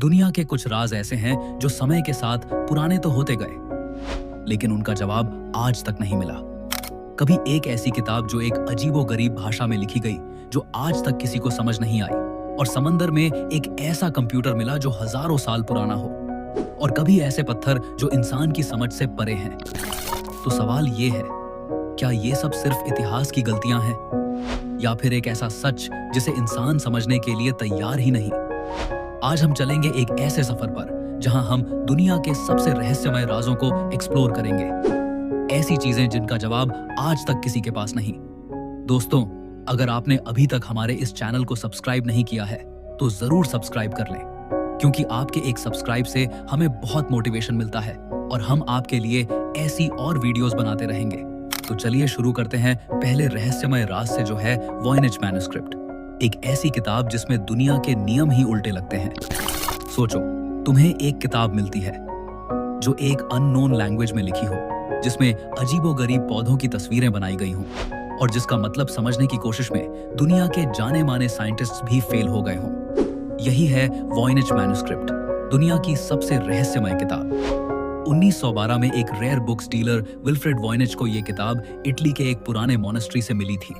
दुनिया के कुछ राज ऐसे हैं जो समय के साथ पुराने तो होते गए, लेकिन उनका जवाब आज तक नहीं मिला। कभी एक ऐसी किताब जो एक अजीबोगरीब भाषा में लिखी गई जो आज तक किसी को समझ नहीं आई, और समंदर में एक ऐसा कंप्यूटर मिला जो हजारों साल पुराना हो, और कभी ऐसे पत्थर जो इंसान की समझ से परे हैं। तो सवाल ये है, क्या ये सब सिर्फ इतिहास की गलतियां हैं, या फिर एक ऐसा सच जिसे इंसान समझने के लिए तैयार ही नहीं? आज हम चलेंगे एक ऐसे सफर पर जहां हम दुनिया के सबसे रहस्यमय राजों को एक्सप्लोर करेंगे, ऐसी चीजें जिनका जवाब आज तक किसी के पास नहीं। दोस्तों, अगर आपने अभी तक हमारे इस चैनल को सब्सक्राइब नहीं किया है तो जरूर सब्सक्राइब कर लें, क्योंकि आपके एक सब्सक्राइब से हमें बहुत मोटिवेशन मिलता है और हम आपके लिए ऐसी और वीडियोस बनाते रहेंगे। तो चलिए शुरू करते हैं पहले रहस्यमय राज से, जो है वॉयनेज मैन्युस्क्रिप्ट। एक ऐसी किताब जिसमें दुनिया के नियम ही उल्टे लगते हैं। सोचो, तुम्हें एक किताब मिलती है जो एक अननोन लैंग्वेज में लिखी हो, जिसमें अजीबोगरीब पौधों की तस्वीरें बनाई गई हों, और जिसका मतलब समझने की कोशिश में दुनिया के जाने माने साइंटिस्ट्स भी फेल हो गए हों। यही है वॉयनेज मैन्युस्क्रिप्ट, दुनिया की सबसे रहस्यमय किताब। 1912 में एक रेयर बुक्स डीलर विल्फ्रेड वॉयनेज को यह किताब इटली के एक पुराने मोनेस्ट्री से मिली थी।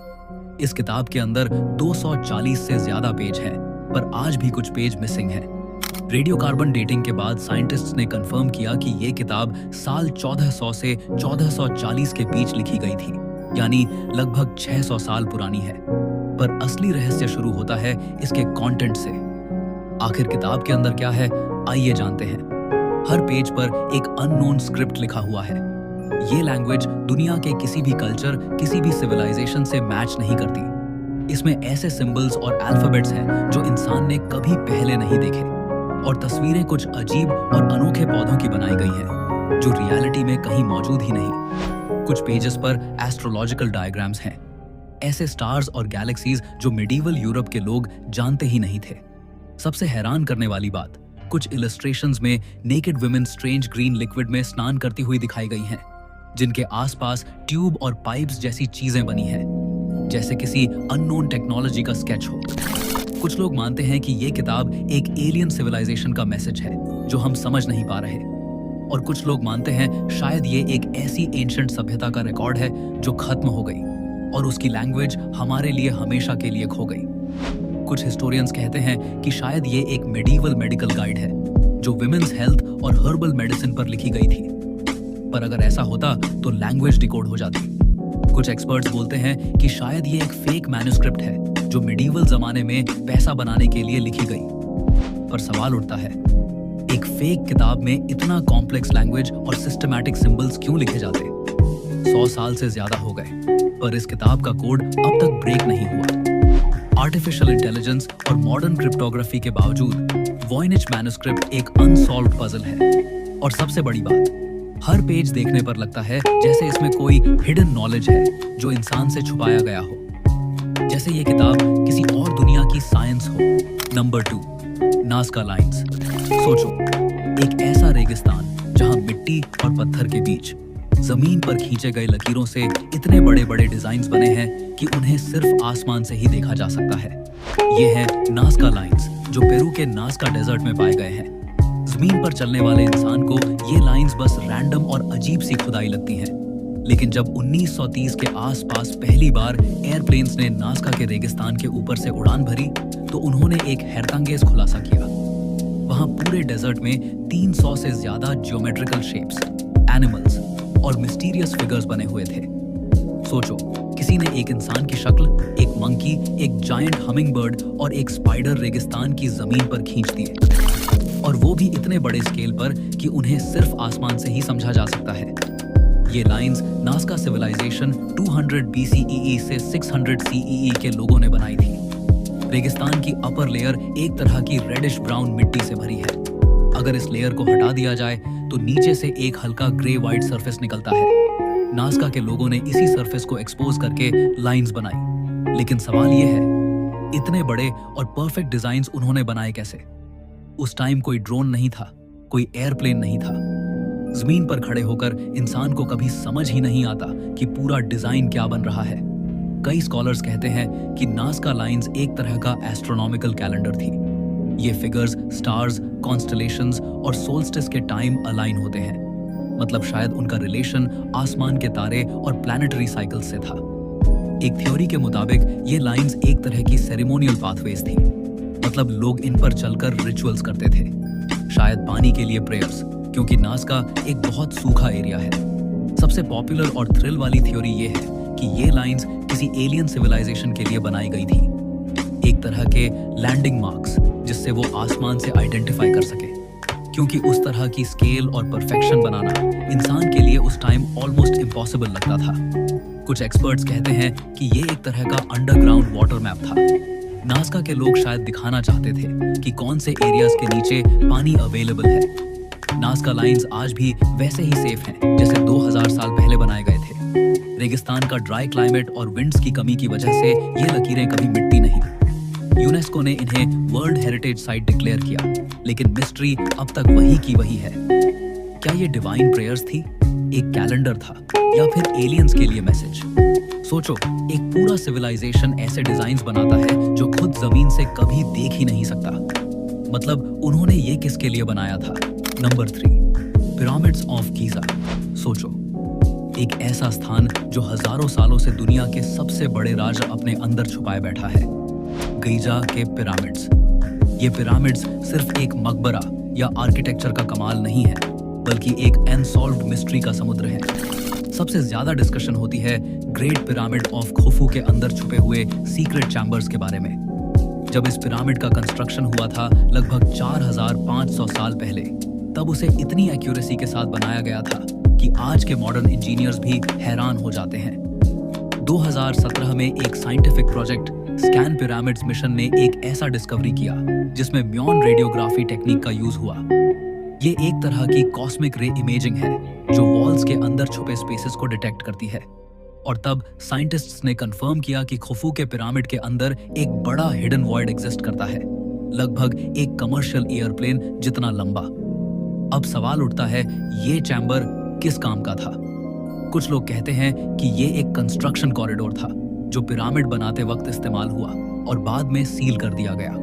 इस किताब के अंदर 240 से ज्यादा पेज हैं, पर आज भी कुछ पेज मिसिंग हैं। रेडियोकार्बन डेटिंग के बाद साइंटिस्ट्स ने कंफर्म किया कि यह किताब साल 1400 से 1440 के बीच लिखी गई थी, यानी लगभग 600 साल पुरानी है। पर असली रहस्य शुरू होता है इसके कंटेंट से। आखिर किताब के अंदर क्या है, आइए जानते हैं। हर पेज पर एक अननोन स्क्रिप्ट लिखा हुआ है। ये लैंग्वेज दुनिया के किसी भी कल्चर, किसी भी सिविलाइजेशन से मैच नहीं करती। इसमें ऐसे सिंबल्स और अल्फाबेट्स हैं जो इंसान ने कभी पहले नहीं देखे, और तस्वीरें कुछ अजीब और अनोखे पौधों की बनाई गई हैं जो रियलिटी में कहीं मौजूद ही नहीं। कुछ पेजेस पर एस्ट्रोलॉजिकल डायग्राम्स हैं, ऐसे स्टार्स और गैलेक्सीज जो मिडीवल यूरोप के लोग जानते ही नहीं थे। सबसे हैरान करने वाली बात, कुछ इलस्ट्रेशंस में naked women strange green liquid में स्नान करती हुई दिखाई गई हैं, जिनके आसपास ट्यूब और पाइप्स जैसी चीजें बनी हैं, जैसे किसी अननोन टेक्नोलॉजी का स्केच हो। कुछ लोग मानते हैं कि यह किताब एक एलियन सिविलाइजेशन का मैसेज है जो हम समझ नहीं पा रहे, और कुछ लोग मानते हैं शायद ये एक ऐसी एंशिएंट सभ्यता का रिकॉर्ड है जो खत्म हो गई और उसकी लैंग्वेज हमारे लिए हमेशा के लिए खो गई। कुछ हिस्टोरियंस कहते हैं कि शायद ये एक मेडिवल मेडिकल गाइड है जो विमेन्स हेल्थ और हर्बल मेडिसिन पर लिखी गई थी, पर अगर ऐसा होता तो लैंग्वेज डिकोड हो जाती। कुछ एक्सपर्ट्स बोलते हैं कि शायद ये एक फेक मैन्युस्क्रिप्ट है जो मेडिवल जमाने में पैसा बनाने के लिए लिखी गई। पर सवाल उठता है, एक फेक किताब में इतना कॉम्प्लेक्स लैंग्वेज और सिस्टमैटिक सिंबल्स क्यों लिखे जाते? 100 साल से ज्यादा हो गए, पर इस किताब का कोड अब तक ब्रेक नहीं हुआ। आर्टिफिशियल इंटेलिजेंस और मॉडर्न क्रिप्टोग्राफी के बावजूद वॉयनेज मैन्युस्क्रिप्ट एक अनसॉल्व्ड पजल है। और सबसे बड़ी बात, हर पेज देखने पर लगता है जैसे इसमें कोई हिडन नॉलेज है जो इंसान से छुपाया गया हो, जैसे ये किताब किसी और दुनिया की साइंस हो। Number 2, Nazca lines. सोचो, एक ऐसा रेगिस्तान जहां मिट्टी और पत्थर के बीच जमीन पर खींचे गए लकीरों से इतने बड़े बड़े डिजाइन्स बने हैं कि उन्हें सिर्फ आसमान से ही देखा जा सकता है। ये है नाज़का लाइंस जो पेरू के नाज़का डेजर्ट में पाए गए हैं। जमीन पर चलने वाले इंसान को ये लाइंस बस रैंडम और अजीब सी खुदाई लगती हैं, लेकिन जब 1930 के आसपास पहली बार एयरप्लेन्स ने नाज़का के रेगिस्तान के ऊपर से उड़ान भरी तो उन्होंने एक हैरतअंगेज खुलासा किया। वहां पूरे डेजर्ट में 300 से ज्यादा जियोमेट्रिकल शेप्स, एनिमल्स और मिस्टीरियस फिगर्स बने हुए थे। सोचो, किसी ने एक इंसान की शक्ल, एक मंकी, एक जायंट हमिंगबर्ड और एक स्पाइडर रेगिस्तान की जमीन पर खींच दिए, और वो भी इतने बड़े स्केल पर कि उन्हें सिर्फ आसमान से ही समझा जा सकता है। ये लाइंस नाज़का सिविलाइजेशन 200 BCE से 600 CEE के लोगों ने बनाई थी। रेगिस्तान की अपर लेयर एक तरह की रेडिश ब्राउन मिट्टी से भरी है। अगर इस लेयर को हटा दिया जाए तो नीचे से एक हल्का ग्रे व्हाइट सरफेस निकलता है। नाज़का के लोगों ने इसी सरफेस को एक्सपोज करके लाइंस बनाई। लेकिन सवाल यह है, इतने बड़े और परफेक्ट डिजाइन्स उन्होंने बनाए कैसे? उस टाइम कोई ड्रोन नहीं था, कोई एयरप्लेन नहीं था। जमीन पर खड़े होकर इंसान को कभी समझ ही नहीं आता कि पूरा डिजाइन क्या बन रहा है। कई स्कॉलर्स कहते हैं कि नाज़का लाइंस एक तरह का एस्ट्रोनॉमिकल कैलेंडर थी। ये फिगर्स स्टार्स, कॉन्स्टलेशंस और सोल्स्टिस के टाइम अलाइन होते हैं। मतलब शायद उनका रिलेशन आसमान के तारे और प्लैनेटरी साइकिल्स से था। एक थ्योरी के मुताबिक ये लाइंस एक तरह की सेरेमोनियल पाथवेज थी। मतलब लोग इन पर चलकर रिचुअल्स करते थे, शायद पानी के लिए प्रेयर्स, क्योंकि नाज़का एक बहुत सूखा एरिया है। सबसे पॉपुलर और थ्रिल वाली थ्योरी ये है कि ये लाइंस किसी एलियन सिविलाइजेशन के लिए बनाई गई थी, एक तरह के लैंडिंग मार्क्स, जिससे वो आसमान से आइडेंटिफाई कर सके। क्योंकि उस तरह की स्केल और परफेक्शन बनाना इंसान के लिए उस टाइम ऑलमोस्ट इम्पॉसिबल लगता था। कुछ एक्सपर्ट्स कहते हैं कि ये एक तरह का अंडरग्राउंड वाटर मैप था। नाज़का के लोग शायद दिखाना चाहते थे कि कौन से एरियाज के नीचे पानी अवेलेबल है। नाज़का लाइंस आज भी वैसे ही सेफ हैं जैसे 2000 साल पहले बनाए गए थे। रेगिस्तान का ड्राई क्लाइमेट और विंड्स की कमी की वजह से ये लकीरें कभी मिटती नहीं। यूनेस्को ने इन्हें वर्ल्ड हेरिटेज साइट डिक्लेयर किया, लेकिन मिस्ट्री अब तक वही की वही है। क्या ये डिवाइन प्रेयर्स थी, एक कैलेंडर था, या फिर एलियंस के लिए मैसेज? सोचो, एक पूरा सिविलाइजेशन ऐसे डिजाइन्स बनाता है जो खुद जमीन से कभी देख ही नहीं सकता। मतलब उन्होंने ये किसके लिए बनाया था? Number 3, pyramids of Giza. सोचो, एक ऐसा स्थान जो हजारों सालों से दुनिया के सबसे बड़े राज अपने अंदर छुपाए बैठा है। गीजा के पिरामिड्स। ये पिरामिड्स सिर्फ एक मकबरा या आर्किटेक्चर का कमाल नहीं है, बल्कि एक अनसॉल्व्ड मिस्ट्री का समुद्र है। सबसे ज्यादा डिस्कशन होती है ग्रेट पिरामिड ऑफ खुफू के अंदर छुपे हुए सीक्रेट चैम्बर्स के बारे में। जब इस पिरामिड का कंस्ट्रक्शन हुआ था लगभग 4500 साल पहले, तब उसे इतनी एक्यूरेसी के साथ बनाया गया था कि आज के मॉडर्न इंजीनियर्स भी हैरान हो जाते हैं। 2017 में एक scientific project scan pyramids mission ने एक ऐसा डिस्कवरी किया जिसमें म्योन रेडियोग्राफी टेक्निक का यूज हुआ। ये एक तरह की कॉस्मिक रे इमेजिंग है जो वॉल्स के अंदर छुपे स्पेसेस को डिटेक्ट करती है। और तब साइंटिस्ट्स ने कंफर्म किया कि खुफू के पिरामिड के अंदर एक बड़ा हिडन वॉइड एग्जिस्ट करता है, लगभग एक कमर्शियल एयरप्लेन जितना लंबा। अब सवाल उठता है, ये चैम्बर किस काम का था? कुछ लोग कहते हैं कि ये एक कंस्ट्रक्शन कॉरिडोर था जो पिरामिड बनाते वक्त इस्तेमाल हुआ और बाद में सील कर दिया गया।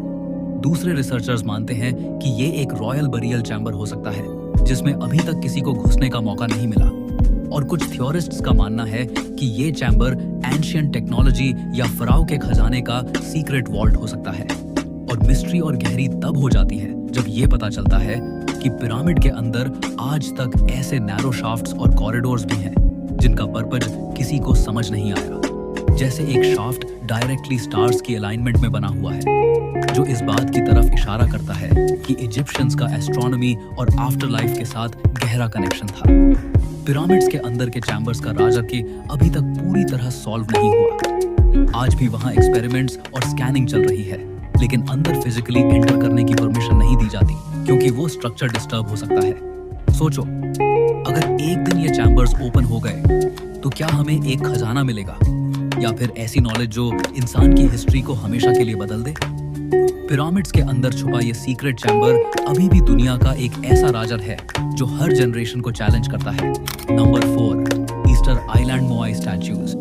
दूसरे रिसर्चर्स मानते हैं कि ये एक रॉयल बरियल चैम्बर हो सकता है जिसमें अभी तक किसी को घुसने का मौका नहीं मिला। और कुछ थ्योरिस्ट्स का मानना है कि ये चैम्बर एंशिएंट टेक्नोलॉजी या फराओ के खजाने का सीक्रेट वॉल्ट हो सकता है। और मिस्ट्री और गहरी तब हो जाती है जब ये पता चलता है कि पिरामिड के अंदर आज तक ऐसे नैरो शाफ्ट्स और कॉरिडोर्स भी हैं जिनका पर्पज किसी को समझ नहीं आया। जैसे एक शाफ्ट डायरेक्टली स्टार्स की अलाइनमेंट में बना हुआ है, जो इस बात की तरफ इशारा करता है कि इजिप्शियंस का एस्ट्रोनॉमी और आफ्टर लाइफ के साथ गहरा कनेक्शन था। पिरामिड्स के अंदर के चैम्बर्स का राज की अभी तक पूरी तरह सॉल्व नहीं हुआ। आज भी वहां एक्सपेरिमेंट्स और स्कैनिंग चल रही है, लेकिन अंदर फिजिकली एंटर करने की परमिशन नहीं दी जाती क्योंकि वो स्ट्रक्चर डिस्टर्ब हो सकता है। सोचो, अगर एक दिन ये चैम्बर्स ओपन हो गए तो क्या हमें एक खजाना मिलेगा, या फिर ऐसी नॉलेज जो इंसान की हिस्ट्री को हमेशा के लिए बदल दे? पिरामिड्स के अंदर छुपा ये सीक्रेट चैम्बर अभी भी दुनिया का एक ऐसा राजर है जो हर जनरेशन को चैलेंज करता है। Number 4, Easter Island moai statues.